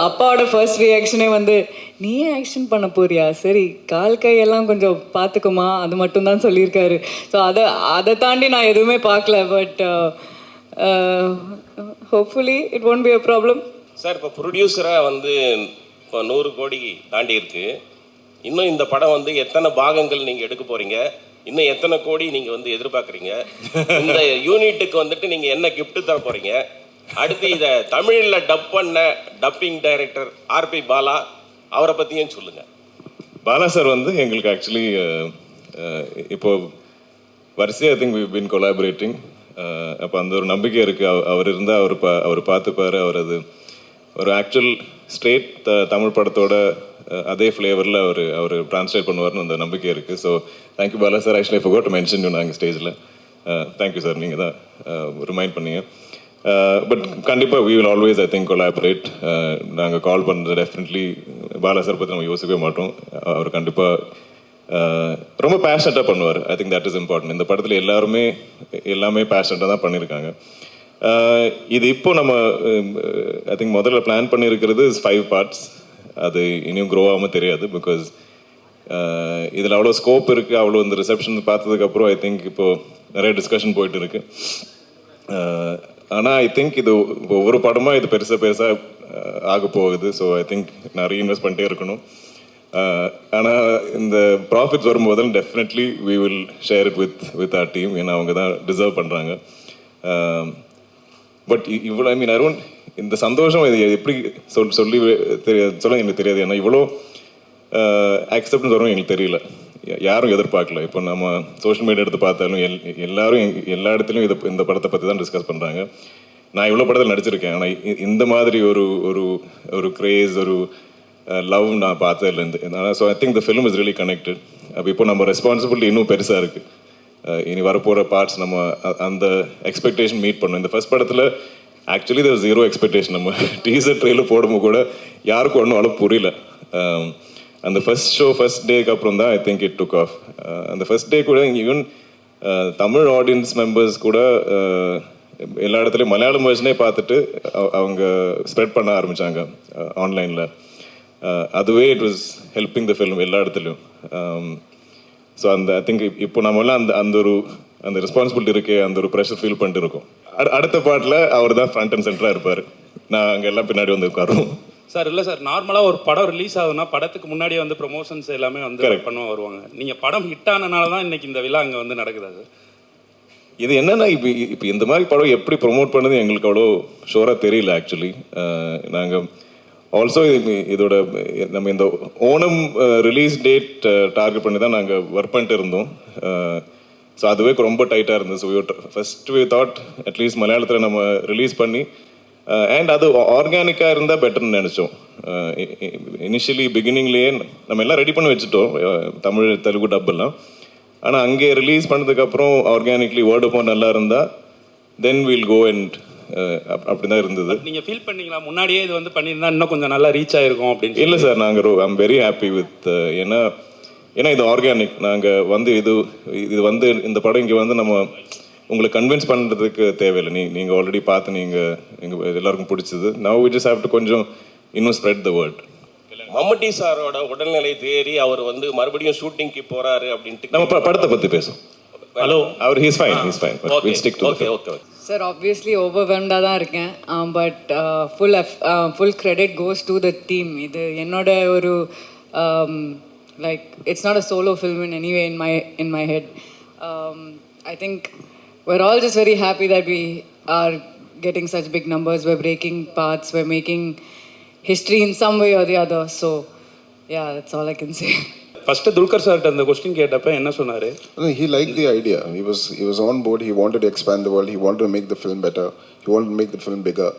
அப்பாவோட ஃபர்ஸ்ட் ரியாக்ஷனே வந்து நீயே ஆக்ஷன் பண்ண போறியா, சரி கால் கையெல்லாம் கொஞ்சம் பார்த்துக்குமா, அது மட்டும்தான் சொல்லியிருக்காரு. ஸோ அதை தாண்டி நான் எதுவுமே பார்க்கல. But hopefully it won't be a problem. Sir, இப்போ ப்ரொடியூசராக வந்து இப்போ 100 கோடி தாண்டி இருக்கு. இன்னும் இந்த படம் வந்து எத்தனை பாகங்கள் நீங்கள் எடுக்க போகிறீங்க, இன்னும் எத்தனை கோடி நீங்கள் வந்து எதிர்பார்க்குறீங்க, இந்த யூனிட்டுக்கு வந்துட்டு நீங்கள் என்ன கிஃப்ட் தர போகிறீங்க, அடுத்து இதை தமிழில் டப் பண்ண டப்பிங் டைரக்டர் ஆர்பி பாலா, அவரை பற்றியும் சொல்லுங்கள். பாலா சார் வந்து எங்களுக்கு ஆக்சுவலி இப்போ வரிசையாக I think we been collaborating. அப்போ அந்த ஒரு நம்பிக்கை இருக்குது. அவர் இருந்தால் அவர் பார்த்துப்பார். அவர் அது ஒரு ஆக்சுவல் ஸ்ட்ரெயிட் தமிழ் படத்தோட அதே ஃப்ளேவரில் அவர் ட்ரான்ஸ்லேட் பண்ணுவார்னு அந்த நம்பிக்கை இருக்குது. So thank you Bala sir. Actually I forgot to mention you நாங்கள் ஸ்டேஜில். தேங்க்யூ சார், நீங்கள் தான் ரிமைண்ட் பண்ணீங்க. பட் கண்டிப்பாக we will always I think collaborate. நாங்கள் கால் பண்ணுறது டெஃபினெட்லி பாலா சார் பற்றி நம்ம யோசிக்கவே மாட்டோம். அவர் கண்டிப்பாக ரொம்ப பேஷனட்டாக பண்ணுவார். I think that is important. இந்த படத்தில் எல்லாமே பேஷனட்டாக தான் பண்ணியிருக்காங்க. இது இப்போ நம்ம ஐ திங்க் முதல்ல பிளான் பண்ணியிருக்கிறது 5 பார்ட்ஸ். அது இனியும் க்ரோ ஆகாமல் தெரியாது. பிகாஸ் இதில் அவ்வளோ ஸ்கோப் இருக்குது. அவ்வளோ இந்த ரிசப்ஷன் பார்த்ததுக்கப்புறம் ஐ திங்க் இப்போது நிறைய டிஸ்கஷன் போயிட்டு இருக்கு. ஆனால் ஐ திங்க் இது ஒவ்வொரு படமாக இது பெருசாக ஆக போகுது. ஸோ ஐ திங்க் நான் ரீஇன்வெஸ்ட் பண்ணிட்டே இருக்கணும். ஆனால் இந்த ப்ராஃபிட்ஸ் வரும்போது definitely we will share it with our team. ஏன்னா அவங்க தான் டிசர்வ் பண்ணுறாங்க. பட் இவ்வளோ ஐ மீன் ஐ டோன்ட் இந்த சந்தோஷம் இது எப்படி சொல்ல எனக்கு தெரியாது. ஏன்னா இவ்வளோ அக்செப்டன்ஸ் வரும் எங்களுக்கு தெரியல. யாரும் எதிர்பார்க்கல. இப்போ நம்ம சோஷியல் மீடியா எடுத்து பார்த்தாலும் எல்லாரும் எல்லா இடத்துலையும் இந்த படத்தை பற்றி தான் டிஸ்கஸ் பண்ணுறாங்க. நான் இவ்வளோ படத்தில் நடிச்சிருக்கேன். ஆனால் இந்த மாதிரி ஒரு கிரேஸ், ஒரு லவ் நான் பார்த்ததுலேருந்து. So I think the film is really connected. அப்போ இப்போ நம்ம ரெஸ்பான்சிபிலிட்டி இன்னும் பெருசாக இருக்குது. இனி வரப்போகிற பார்ட்ஸ் நம்ம அந்த எக்ஸ்பெக்டேஷன் மீட் பண்ணணும். இந்த ஃபர்ஸ்ட் படத்தில் ஆக்சுவலி தேர் 0 எக்ஸ்பெக்டேஷன். நம்ம டீசர் ட்ரெயிலர் போடும்போது கூட யாருக்கும் ஒன்றும் அவ்வளோ புரியல. அந்த ஃபர்ஸ்ட் டேக்கு அப்புறம் தான் I think it took off. அந்த ஃபர்ஸ்ட் டே கூட ஈவன் தமிழ் ஆடியன்ஸ் மெம்பர்ஸ் கூட எல்லா இடத்துலையும் மலையாளம் வெர்ஷனே பார்த்துட்டு அவங்க ஸ்ப்ரெட் பண்ண ஆரம்பித்தாங்க ஆன்லைனில். அதுவே it was helping the film எல்லா இடத்துலையும். ஸோ ஐ திங்க் இப்போ நம்மளாம் அந்த ரெஸ்பான்சிபிலிட்டி இருக்கே, அந்த ஒரு ப்ரெஷர் ஃபீல் பண்ணிட்டு இருக்கோம். அடுத்த பாட்டில் அவர் தான் ஃப்ரண்ட் அண்ட் சென்டராக இருப்பார். நான் அங்கே எல்லாம் பின்னாடி வந்து உட்காரும். சார் இல்லை சார், நார்மலாக ஒரு படம் ரிலீஸ் ஆகுதுன்னா படத்துக்கு முன்னாடியே வந்து ப்ரொமோஷன்ஸ் எல்லாமே வந்து பண்ண வருவாங்க. நீங்கள் படம் ஹிட் ஆனனால தான் இன்னைக்கு இந்த விழா அங்கே வந்து நடக்குதா சார்? இது என்னன்னா இப்போ இந்த மாதிரி படம் எப்படி ப்ரொமோட் பண்ணது எங்களுக்கு அவ்வளோ ஷோராக தெரியல. ஆக்சுவலி நாங்கள் ஆல்சோ இதோட நம்ம இந்த ஓணம் ரிலீஸ் டேட் டார்கெட் பண்ணி தான் நாங்கள் ஒர்க் பண்ணிட்டு இருந்தோம். ஸோ அதுவே ரொம்ப டைட்டாக இருந்தது. So first we thought at least மலையாளத்தில் நம்ம ரிலீஸ் பண்ணி அண்ட் அது ஆர்கானிக்காக இருந்தால் பெட்டர்னு நினச்சோம். இனிஷியலி பிகினிங்லேயே நம்ம எல்லாம் ரெடி பண்ணி வச்சுட்டோம், தமிழ் தெலுங்கு டப்பெல்லாம். ஆனால் அங்கே ரிலீஸ் பண்ணதுக்கப்புறம் ஆர்கானிக்லி வேர்ட் ஆஃப் மவுத் நல்லா இருந்தால் தென் வில் கோ அண்ட் அப்படி தான் இருந்தது. நீங்கள் ஃபீல் பண்ணீங்களா முன்னாடியே இது வந்து பண்ணியிருந்தா இன்னும் கொஞ்சம் நல்லா ரீச் ஆகிருக்கும் அப்படின்னு? இல்லை சார், நாங்கள் ஐம் வெரி ஹாப்பி வித் ஏன்னா இது ஆர்கானிக். நாங்கள் வந்து இது வந்து இந்த படம் இங்கே வந்து நம்ம உங்களை கன்வின்ஸ் பண்ணுறதுக்கு தேவையில்லை. நீங்கள் ஆல்ரெடி பார்த்து எங்கள் எல்லாருக்கும் பிடிச்சது. Now we just have to கொஞ்சம் இன்னும் ஸ்ப்ரெட் த வேர்ட். மம்முட்டி சாரோட உடல்நிலை தேறி அவர் வந்து மறுபடியும் ஷூட்டிங்க்கு போறாரு அப்படின்ட்டு நம்ம படத்தை பற்றி பேசுவோம். ஹலோ, அவர் he's fine. We'll stick to okay. Sir obviously ஓவர்வெல்ம்டாக தான் இருக்கேன். But full credit goes to the team. இது என்னோட ஒரு like it's not a solo film in anyway in my head. I think we're all just very happy that we are getting such big numbers. We're breaking paths. We're making history in some way or the other. So, yeah, that's all I can say. First Dulquer சார்கிட்ட அந்த question கேட்டப்ப என்ன சொன்னாரு? He liked the idea. He was on board. He wanted to expand the world. He wanted to make the film better. He wanted to make the film bigger.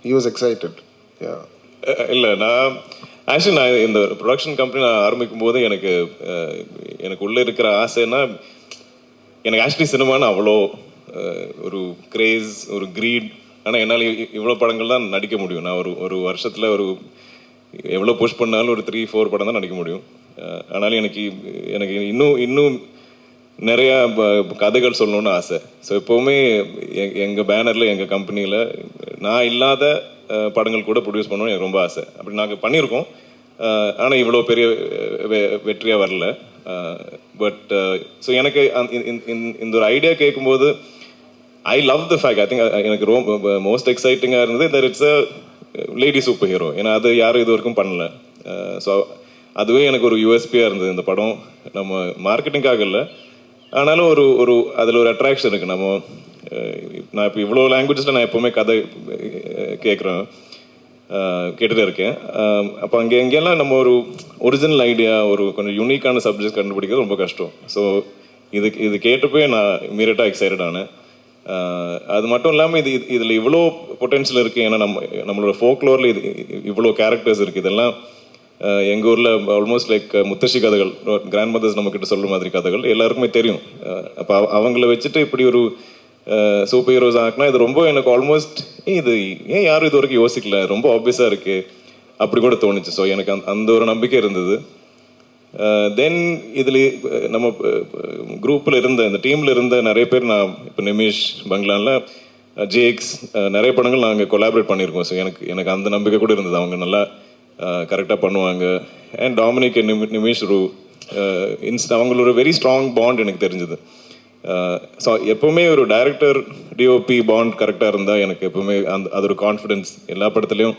He was excited. Yeah. இல்லை, நான் இந்த production company நான் ஆரம்பிக்கும் போது எனக்கு உள்ளே இருக்கிற ஆசைன்னா எனக்கு ஆக்சுவலி சினிமான்னு அவ்வளோ ஒரு கிரேஸ், ஒரு க்ரீட். ஆனால் என்னால் இவ்வளோ படங்கள் தான் நடிக்க முடியும். நான் ஒரு வருஷத்தில் எவ்வளோ புஷ் பண்ணாலும் ஒரு 3-4 படம் தான் நடிக்க முடியும். ஆனாலும் எனக்கு இன்னும் நிறையா கதைகள் சொல்லணும்னு ஆசை. ஸோ எப்போவுமே எங்கள் பேனரில் எங்கள் கம்பெனியில் நான் இல்லாத படங்கள் கூட ப்ரொடியூஸ் பண்ணணும்னு எனக்கு ரொம்ப ஆசை. அப்படி நாங்கள் பண்ணியிருக்கோம். ஆனால் இவ்வளோ பெரிய வெற்றியாக வரல. பட் ஸோ எனக்கு இந்த ஒரு ஐடியா கேட்கும்போது I love the fact. I think எனக்கு ரொம்ப மோஸ்ட் எக்ஸைட்டிங்காக இருந்தது that it's a lady super hero. ஏன்னா அது யாரும் இது வரைக்கும் பண்ணல. ஸோ அதுவே எனக்கு ஒரு யூஎஸ்பியாக இருந்தது இந்த படம். நம்ம மார்க்கெட்டிங்காக இல்லை, ஆனாலும் ஒரு அதில் ஒரு அட்ராக்ஷன் இருக்குது. நான் இப்போ இவ்வளோ லாங்குவேஜஸில் நான் எப்போவுமே கதை கேட்டுகிட்டே இருக்கேன். அப்போ எங்கெல்லாம் நம்ம ஒரு ஒரிஜினல் ஐடியா, ஒரு கொஞ்சம் யூனிக்கான சப்ஜெக்ட் கண்டுபிடிக்கிறது ரொம்ப கஷ்டம். ஸோ இது கேட்டப்போ நான் இமீடியட்டாக எக்ஸைட்டட் ஆனேன். அது மட்டும் இல்லாமல் இதில் இவ்வளோ பொட்டென்ஷியல் இருக்குது. ஏன்னா நம்மளோட ஃபோக்லோரில் இவ்வளோ கேரக்டர்ஸ் இருக்குது. இதெல்லாம் எங்கள் ஊரில் ஆல்மோஸ்ட் லைக் முத்தശ്ശി கதைகள், கிராண்ட் மதர்ஸ் நம்மக்கிட்ட சொல்கிற மாதிரி கதைகள் எல்லாருக்குமே தெரியும். அப்போ அவங்கள வச்சுட்டு இப்படி ஒரு சூப்பர் ஹீரோஸ் ஆகினா இது ரொம்ப எனக்கு ஆல்மோஸ்ட் இது ஏன் யாரும் இது வரைக்கும் யோசிக்கல, ரொம்ப ஆப்வியஸாக இருக்குது அப்படி கூட தோணுச்சு. ஸோ எனக்கு அந்த ஒரு நம்பிக்கை இருந்தது. தென் இதில் நம்ம குரூப்பில் இருந்த இந்த டீமில் இருந்த நிறைய பேர், நான் இப்போ நிமிஷ் பங்களானில் ஜேக்ஸ் நிறைய படங்கள் நாங்கள் கொலாபரேட் பண்ணியிருக்கோம். ஸோ எனக்கு அந்த நம்பிக்கை கூட இருந்தது, அவங்க நல்லா கரெக்டாக பண்ணுவாங்க. அண்ட் டாமினிக் நிமிஷ் அவங்களோட வெரி ஸ்ட்ராங் பாண்ட் எனக்கு தெரிஞ்சது. ஸோ எப்போவுமே ஒரு டைரக்டர் டிஓபி பாண்ட் கரெக்டாக இருந்தால் எனக்கு எப்போவுமே அது ஒரு கான்ஃபிடென்ஸ். எல்லா படத்துலையும்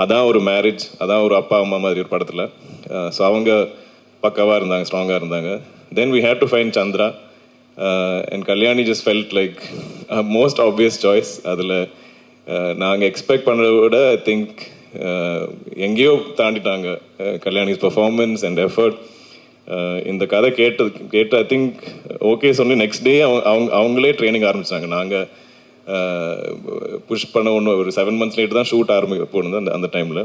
அதான் ஒரு மேரேஜ், அதான் ஒரு அப்பா அம்மா மாதிரி ஒரு படத்தில். ஸோ அவங்க பக்காவாக இருந்தாங்க, ஸ்ட்ராங்காக இருந்தாங்க. Then we had to find Chandra and Kalyani just felt like most obvious choice. அதில் நாங்கள் எக்ஸ்பெக்ட் பண்ணுறத விட ஐ திங்க் எங்கேயோ தாண்டிட்டாங்க கல்யாணிஸ் பெர்ஃபார்மன்ஸ் அண்ட் எஃபர்ட். இந்த கதை கேட்டு ஐ திங்க் ஓகே சொல்லி நெக்ஸ்ட் டே அவங்களே ட்ரைனிங் ஆரம்பிச்சாங்க. நாங்கள் புஷ் பண்ண ஒரு 7 months லேட்டு தான் ஷூட் போனது. அந்த டைமில்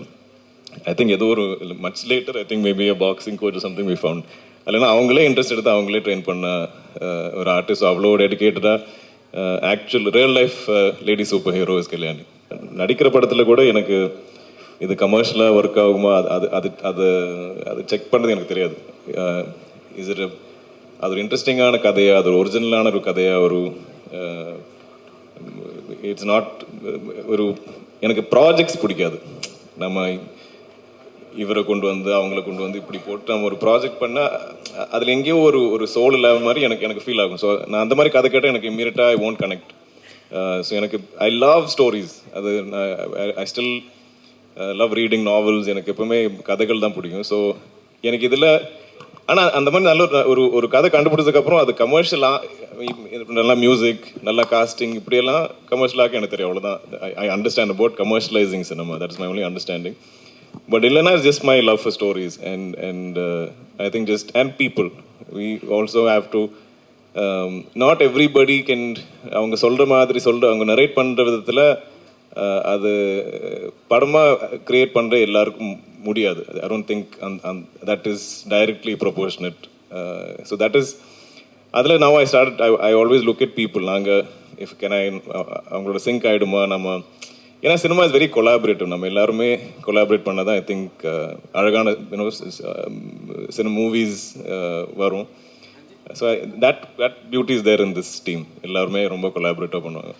ஐ திங்க் ஏதோ ஒரு much later, I think maybe a boxing coach something we found. இல்லைன்னா அவங்களே இன்ட்ரெஸ்ட் எடுத்து அவங்களே ட்ரெயின் பண்ண ஒரு ஆர்டிஸ்ட். அவ்வளோ டெடிக்கேட்டடாக actual real life lady super heroes Kalyani. நடிக்கிற படத்தில் கூட எனக்கு இது கமர்ஷியலாக ஒர்க் ஆகுமா அது செக் பண்ணது எனக்கு தெரியாது. அது ஒரு இன்ட்ரெஸ்டிங்கான கதையா, அது ஒரு ஒரிஜினலான ஒரு கதையா, ஒரு இட்ஸ் நாட் ஒரு எனக்கு ப்ராஜெக்ட்ஸ் பிடிக்காது. நம்ம இவரை கொண்டு வந்து அவங்கள கொண்டு வந்து இப்படி போட்டு நம்ம ஒரு ப்ராஜெக்ட் பண்ணால் அதில் எங்கேயோ ஒரு சோல் இல்லாத மாதிரி எனக்கு ஃபீல் ஆகும். ஸோ நான் அந்த மாதிரி கதை கேட்டால் எனக்கு இம்மீடியட்டாக ஐ ஒன்ட் கனெக்ட். ஸோ எனக்கு ஐ லவ் ஸ்டோரிஸ். அது I still love reading novels. எனக்கு எப்பவுமே கதைகள் தான் பிடிக்கும். ஸோ எனக்கு இதில் ஆனால் அந்த மாதிரி நல்ல ஒரு கதை கண்டுபிடிச்சதுக்கப்புறம் அது கமர்ஷியலாக நல்லா மியூசிக், நல்லா காஸ்டிங், இப்படியெல்லாம் கமர்ஷியலாக எனக்கு தெரியும். அவ்வளோதான். I understand about commercialising cinema. That's my only understanding. But இல்லைனா it's just my love for stories and I think just and people. We also have to not everybody can அவங்க சொல்கிற மாதிரி அவங்க நரேட் பண்ணுற விதத்தில் அது படமாக க்ரியேட் பண்ணுற எல்லாருக்கும் முடியாது. I don't think that is directly proportionate. So that is அதில் now I always look at people. நாங்கள் if can I அவங்களோட சிங்க் ஆகிடுமா நம்ம. ஏன்னா சினிமா இஸ் வெரி கொலாபரேட்டிவ். நம்ம எல்லாருமே கொலாபரேட் பண்ணால் தான் ஐ திங்க் அழகான சினிமா மூவிஸ் வரும். So that beauty is there in this team. எல்லாருமே ரொம்ப கொலாபரேட்டிவாக பண்ணுவாங்க.